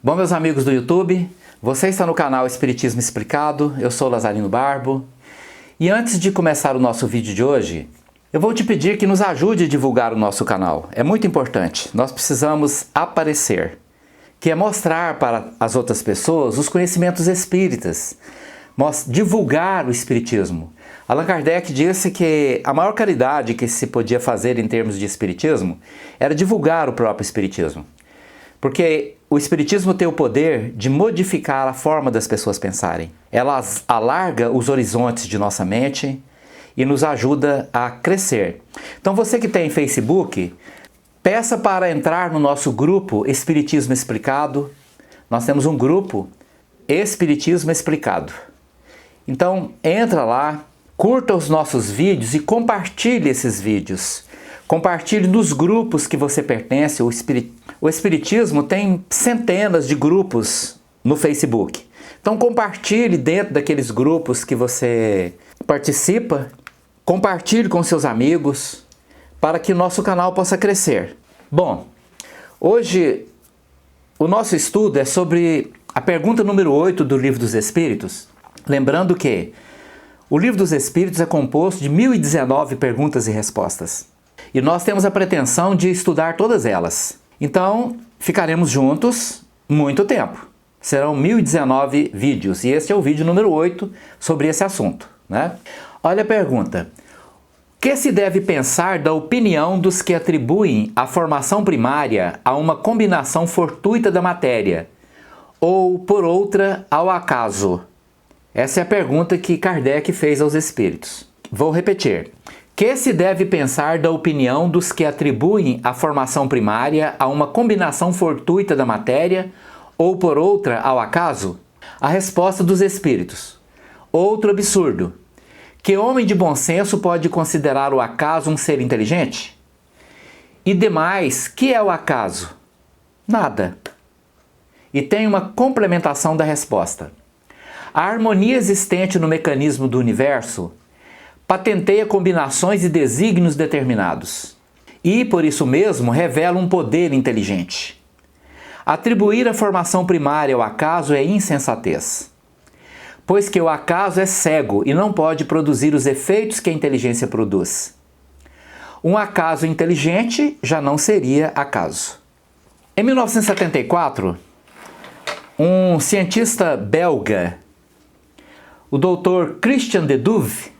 Bom, meus amigos do YouTube, você está no canal Espiritismo Explicado, eu sou Lazarino Barbo. E antes de começar o nosso vídeo de hoje, eu vou te pedir que nos ajude a divulgar o nosso canal. É muito importante, nós precisamos aparecer, que é mostrar para as outras pessoas os conhecimentos espíritas, divulgar o espiritismo. Allan Kardec disse que a maior caridade que se podia fazer em termos de espiritismo era divulgar o próprio espiritismo. Porque o espiritismo tem o poder de modificar a forma das pessoas pensarem. Ela alarga os horizontes de nossa mente e nos ajuda a crescer. Então você que tem Facebook, peça para entrar no nosso grupo Espiritismo Explicado. Nós temos um grupo Espiritismo Explicado. Então entra lá, curta os nossos vídeos e compartilhe esses vídeos. Compartilhe nos grupos que você pertence. O Espiritismo tem centenas de grupos no Facebook. Então compartilhe dentro daqueles grupos que você participa. Compartilhe com seus amigos para que o nosso canal possa crescer. Bom, hoje o nosso estudo é sobre a pergunta número 8 do Livro dos Espíritos. Lembrando que o Livro dos Espíritos é composto de 1019 perguntas e respostas. E nós temos a pretensão de estudar todas elas. Então, ficaremos juntos muito tempo. Serão 1019 vídeos. E este é o vídeo número 8 sobre esse assunto, né? Olha a pergunta. O que se deve pensar da opinião dos que atribuem a formação primária a uma combinação fortuita da matéria, ou, por outra, ao acaso? Essa é a pergunta que Kardec fez aos espíritos. Vou repetir. Que se deve pensar da opinião dos que atribuem a formação primária a uma combinação fortuita da matéria ou, por outra, ao acaso? A resposta dos espíritos. Outro absurdo. Que homem de bom senso pode considerar o acaso um ser inteligente? E demais, que é o acaso? Nada. E tem uma complementação da resposta. A harmonia existente no mecanismo do universo patenteia combinações e desígnios determinados. E, por isso mesmo, revela um poder inteligente. Atribuir a formação primária ao acaso é insensatez, pois que o acaso é cego e não pode produzir os efeitos que a inteligência produz. Um acaso inteligente já não seria acaso. Em 1974, um cientista belga, o Dr. Christian de Duve,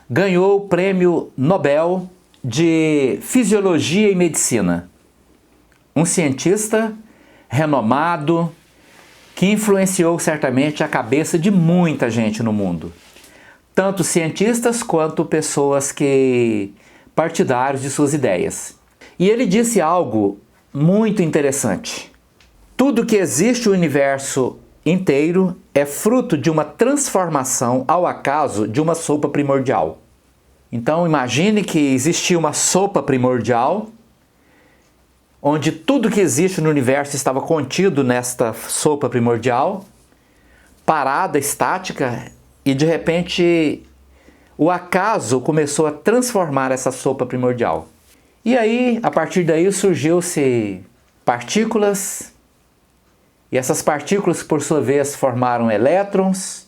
ganhou o Prêmio Nobel de Fisiologia e Medicina. Um cientista renomado que influenciou certamente a cabeça de muita gente no mundo. Tanto cientistas quanto pessoas partidários de suas ideias. E ele disse algo muito interessante. Tudo que existe no universo inteiro é fruto de uma transformação ao acaso de uma sopa primordial. Então imagine que existia uma sopa primordial, onde tudo que existe no universo estava contido nesta sopa primordial, parada, estática, e de repente o acaso começou a transformar essa sopa primordial. E aí, a partir daí, surgiu-se partículas, e essas partículas, por sua vez, formaram elétrons,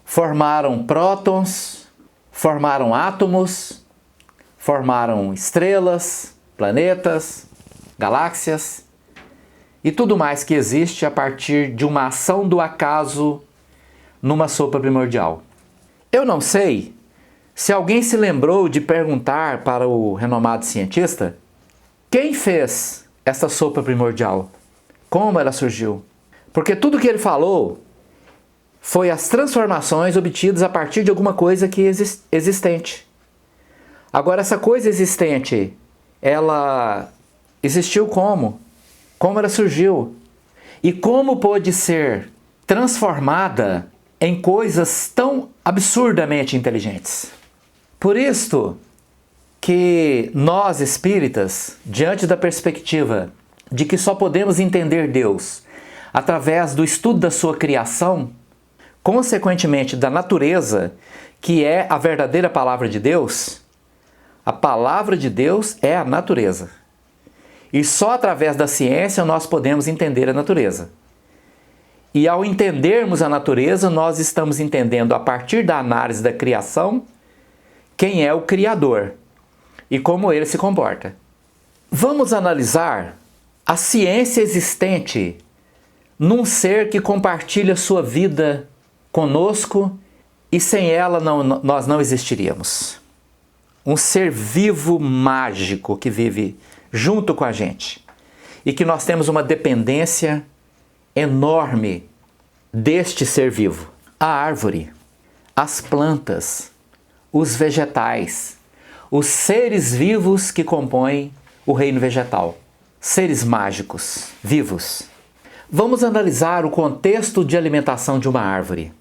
formaram prótons, formaram átomos, formaram estrelas, planetas, galáxias e tudo mais que existe a partir de uma ação do acaso numa sopa primordial. Eu não sei se alguém se lembrou de perguntar para o renomado cientista quem fez essa sopa primordial, como ela surgiu. Porque tudo que ele falou foi as transformações obtidas a partir de alguma coisa que existente. Agora, essa coisa existente, ela existiu como? Como ela surgiu? E como pôde ser transformada em coisas tão absurdamente inteligentes? Por isto que nós espíritas, diante da perspectiva de que só podemos entender Deus através do estudo da sua criação, consequentemente da natureza, que é a verdadeira palavra de Deus, a palavra de Deus é a natureza. E só através da ciência nós podemos entender a natureza. E ao entendermos a natureza, nós estamos entendendo, a partir da análise da criação, quem é o Criador e como ele se comporta. Vamos analisar a ciência existente num ser que compartilha sua vida conosco e sem ela nós não existiríamos. Um ser vivo mágico que vive junto com a gente e que nós temos uma dependência enorme deste ser vivo. A árvore, as plantas, os vegetais, os seres vivos que compõem o reino vegetal. Seres mágicos, vivos. Vamos analisar o contexto de alimentação de uma árvore.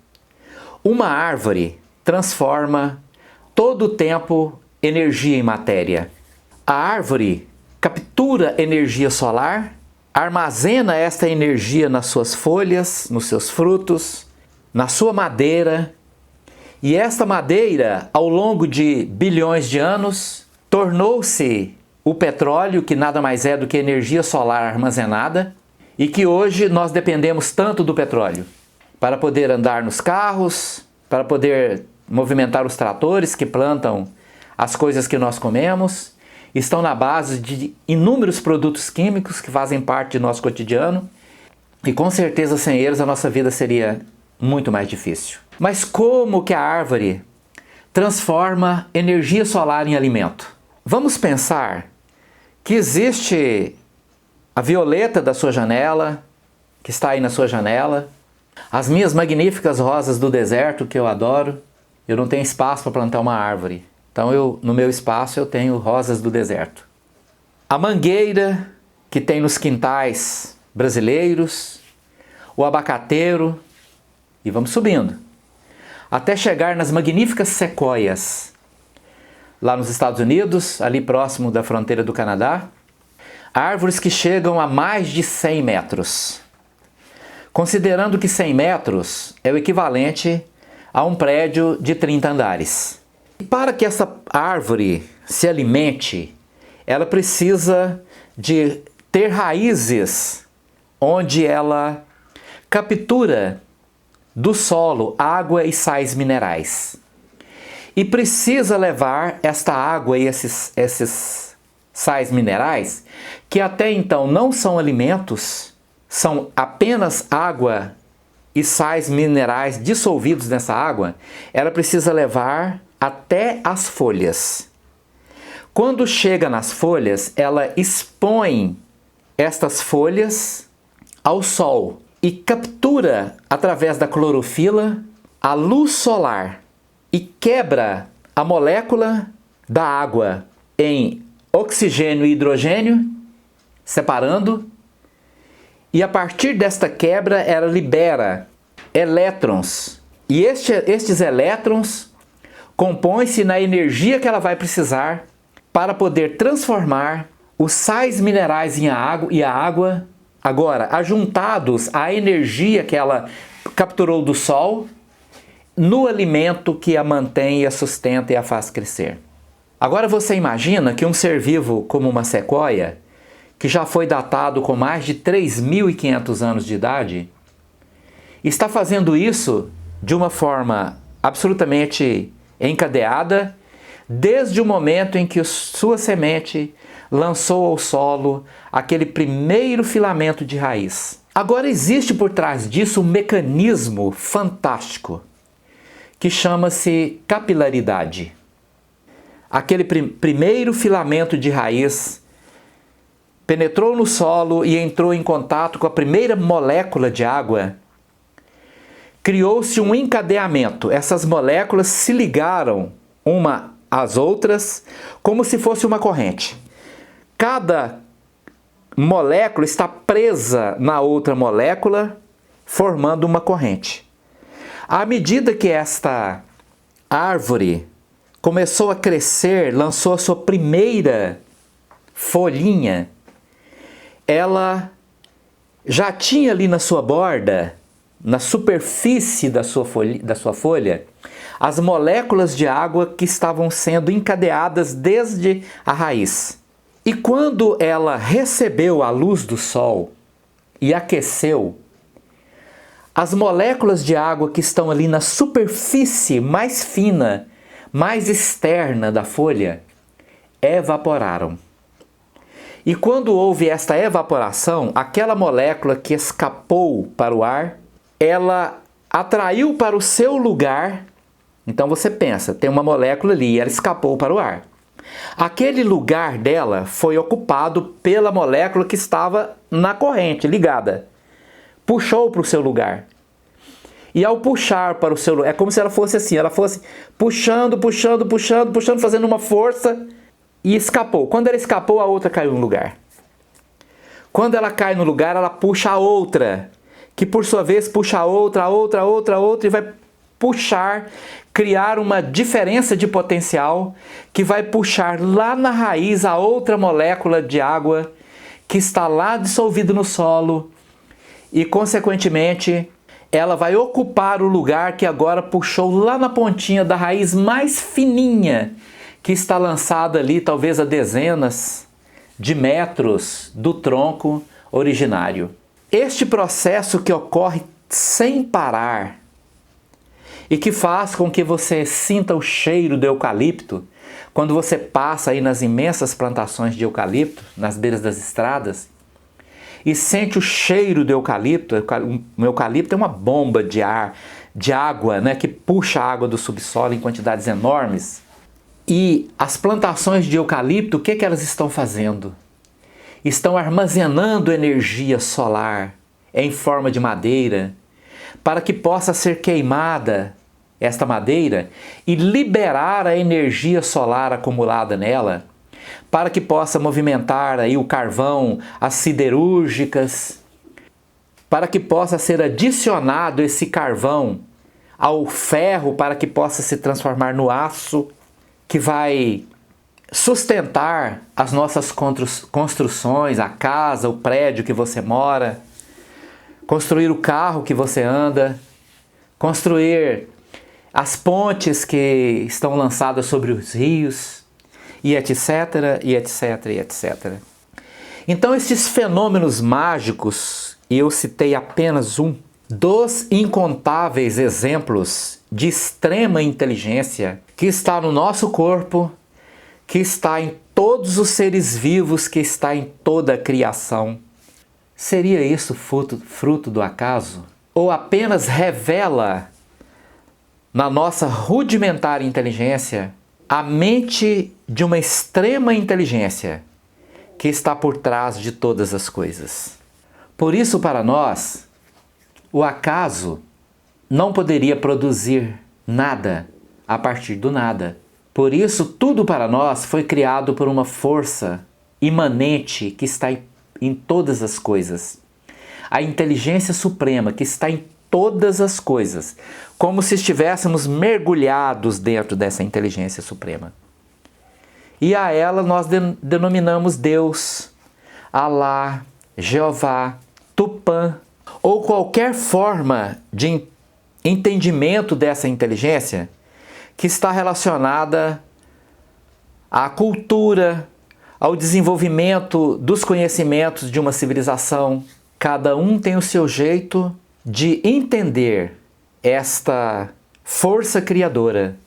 Uma árvore transforma todo o tempo energia em matéria. A árvore captura energia solar, armazena esta energia nas suas folhas, nos seus frutos, na sua madeira, e esta madeira, ao longo de bilhões de anos, tornou-se o petróleo, que nada mais é do que energia solar armazenada, e que hoje nós dependemos tanto do petróleo para poder andar nos carros, para poder movimentar os tratores que plantam as coisas que nós comemos, estão na base de inúmeros produtos químicos que fazem parte do nosso cotidiano, e com certeza sem eles a nossa vida seria muito mais difícil. Mas como que a árvore transforma energia solar em alimento? Vamos pensar que existe a violeta da sua janela, que está aí na sua janela, as minhas magníficas rosas do deserto, que eu adoro. Eu não tenho espaço para plantar uma árvore, então no meu espaço eu tenho rosas do deserto. A mangueira que tem nos quintais brasileiros, o abacateiro, e vamos subindo, até chegar nas magníficas sequoias, lá nos Estados Unidos, ali próximo da fronteira do Canadá, árvores que chegam a mais de 100 metros. Considerando que 100 metros é o equivalente a um prédio de 30 andares. E para que essa árvore se alimente, ela precisa de ter raízes onde ela captura do solo água e sais minerais. E precisa levar esta água e esses sais minerais, que até então não são alimentos, são apenas água e sais minerais dissolvidos nessa água, ela precisa levar até as folhas. Quando chega nas folhas, ela expõe estas folhas ao sol e captura, através da clorofila, a luz solar e quebra a molécula da água em oxigênio e hidrogênio, separando, e a partir desta quebra ela libera elétrons, e estes elétrons compõem-se na energia que ela vai precisar para poder transformar os sais minerais em água, e a água, agora, ajuntados à energia que ela capturou do sol, no alimento que a mantém, a sustenta e a faz crescer. Agora você imagina que um ser vivo como uma sequoia, que já foi datado com mais de 3.500 anos de idade, está fazendo isso de uma forma absolutamente encadeada, desde o momento em que sua semente lançou ao solo aquele primeiro filamento de raiz. Agora existe por trás disso um mecanismo fantástico que chama-se capilaridade. Aquele primeiro filamento de raiz penetrou no solo e entrou em contato com a primeira molécula de água. Criou-se um encadeamento. Essas moléculas se ligaram uma às outras como se fosse uma corrente. Cada molécula está presa na outra molécula, formando uma corrente. À medida que esta árvore começou a crescer, lançou a sua primeira folhinha, ela já tinha ali na sua borda, na superfície da sua folha, as moléculas de água que estavam sendo encadeadas desde a raiz. E quando ela recebeu a luz do sol e aqueceu, as moléculas de água que estão ali na superfície mais fina, mais externa da folha, evaporaram. E quando houve esta evaporação, aquela molécula que escapou para o ar, ela atraiu para o seu lugar. Então você pensa, tem uma molécula ali e ela escapou para o ar. Aquele lugar dela foi ocupado pela molécula que estava na corrente, ligada. Puxou para o seu lugar. E ao puxar para o seu lugar, é como se ela fosse assim, ela fosse puxando, fazendo uma força e escapou. Quando ela escapou, a outra caiu no lugar. Quando ela cai no lugar, ela puxa a outra, que por sua vez puxa a outra, e vai puxar, criar uma diferença de potencial que vai puxar lá na raiz a outra molécula de água que está lá dissolvida no solo e, consequentemente, ela vai ocupar o lugar que agora puxou lá na pontinha da raiz mais fininha, que está lançada ali talvez a dezenas de metros do tronco originário. Este processo que ocorre sem parar e que faz com que você sinta o cheiro do eucalipto, quando você passa aí nas imensas plantações de eucalipto, nas beiras das estradas, e sente o cheiro do eucalipto. O eucalipto é uma bomba de ar, de água, né, que puxa a água do subsolo em quantidades enormes. E as plantações de eucalipto, o que elas estão fazendo? Estão armazenando energia solar em forma de madeira, para que possa ser queimada esta madeira e liberar a energia solar acumulada nela, para que possa movimentar aí o carvão, as siderúrgicas, para que possa ser adicionado esse carvão ao ferro, para que possa se transformar no aço, que vai sustentar as nossas construções, a casa, o prédio que você mora, construir o carro que você anda, construir as pontes que estão lançadas sobre os rios, e etc, e etc, e etc. Então esses fenômenos mágicos, e eu citei apenas um, dos incontáveis exemplos de extrema inteligência que está no nosso corpo, que está em todos os seres vivos, que está em toda a criação. Seria isso fruto do acaso? Ou apenas revela na nossa rudimentar inteligência a mente de uma extrema inteligência que está por trás de todas as coisas? Por isso, para nós, o acaso não poderia produzir nada a partir do nada. Por isso, tudo para nós foi criado por uma força imanente que está em todas as coisas. A inteligência suprema que está em todas as coisas, como se estivéssemos mergulhados dentro dessa inteligência suprema. E a ela nós denominamos Deus, Alá, Jeová, Tupã, ou qualquer forma de entendimento dessa inteligência que está relacionada à cultura, ao desenvolvimento dos conhecimentos de uma civilização. Cada um tem o seu jeito de entender esta força criadora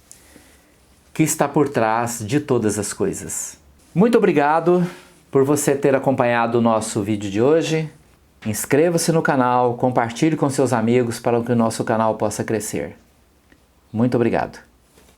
que está por trás de todas as coisas. Muito obrigado por você ter acompanhado o nosso vídeo de hoje. Inscreva-se no canal, compartilhe com seus amigos para que o nosso canal possa crescer. Muito obrigado.